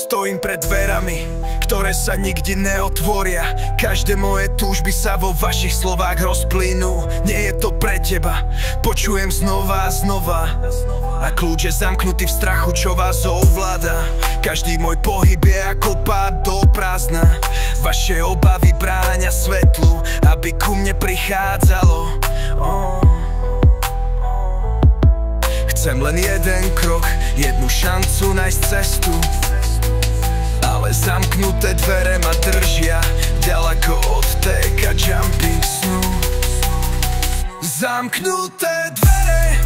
Stojím pred dverami, ktoré sa nikdy neotvoria. Každé moje túžby sa vo vašich slovách rozplynú. Nie je to pre teba, počujem znova a znova. A kľúč je zamknutý v strachu, čo vás ovláda. Každý môj pohyb je ako pád do prázdna. Vaše obavy bráňa svetlu, aby ku mne prichádzalo. Chcem len jeden krok, jednu šancu nájsť cestu. Ale zamknuté dvere ma držia ďaleko od teka jumping snu. Zamknuté dvere,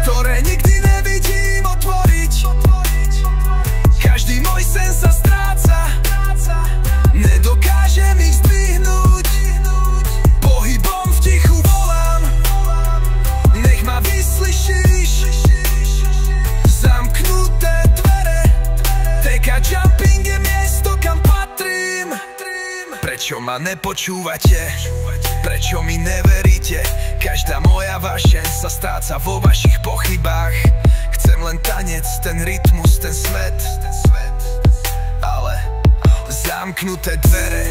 ktoré nikdy nevidím otvoriť. Každý môj sen sa stráca, nedokážem ich zdvihnúť. Pohybom v tichu volám, nech ma vyslyšíš. Zamknuté dvere, teka jumping je miesto, kam patrím. Prečo ma nepočúvate? Prečo mi neveríte? Každá moja vášeň sa stráca vo vašich pochybách. Chcem len tanec, ten rytmus, ten svet. Ale zamknuté dvere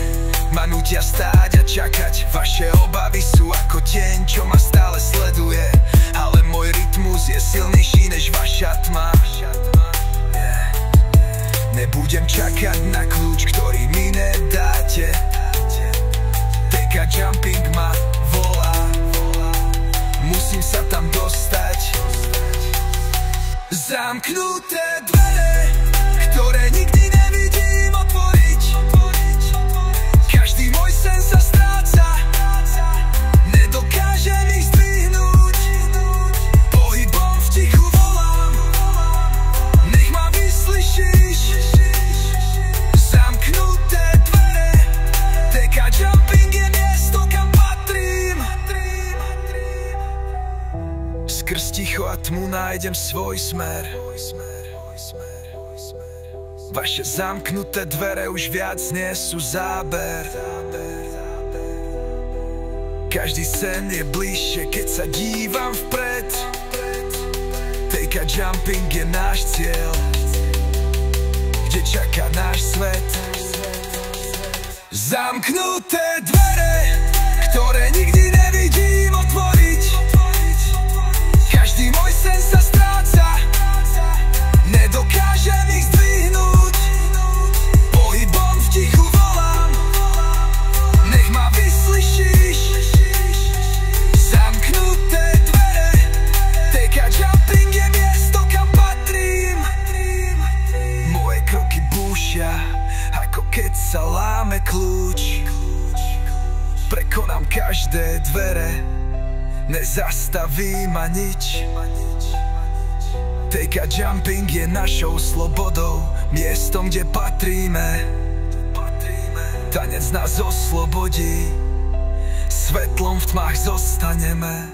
ma nútia stáť a čakať. Vaše obavy sú ako tieň, čo ma stále sleduje. Ale môj rytmus je silnejší než vaša tma. Nebudem čakať na kľúč, ktorý mi nedáte. Teka jumping ma volá, musím sa tam dostať. Zamknuté dvere, ktoré nikdy nevidím otvoriť. Každý môj sen sa stráca, nedokážem ich zdvihnúť. Pohybom v tichu volám, nech ma vyslyšíš. Zamknuté dvere, teka jumping je miesto, kam patrím. Skrz ticho a tmu nájdem svoj smer. Vaše zamknuté dvere už viac nie sú záber. Každý sen je bližšie, keď sa dívam vpred. Teka jumping je náš cieľ, kde čaká náš svet. Zamknuté dvere, ktoré nikdy nevidím otvoriť. Každý môj sen sa stráca, nedokážem ich zdvihnúť. Pohybom v tichu volám, nech ma vyslyšíš. Zamknuté dvere, teka jumping je miesto, kam patrím. Moje kroky búšia, ako keď sa láme kľúč. Prekonám každé dvere, nezastaví ma nič. Teka jumping je našou slobodou, miestom, kde patríme. Tanec nás oslobodí, svetlom v tmách zostaneme.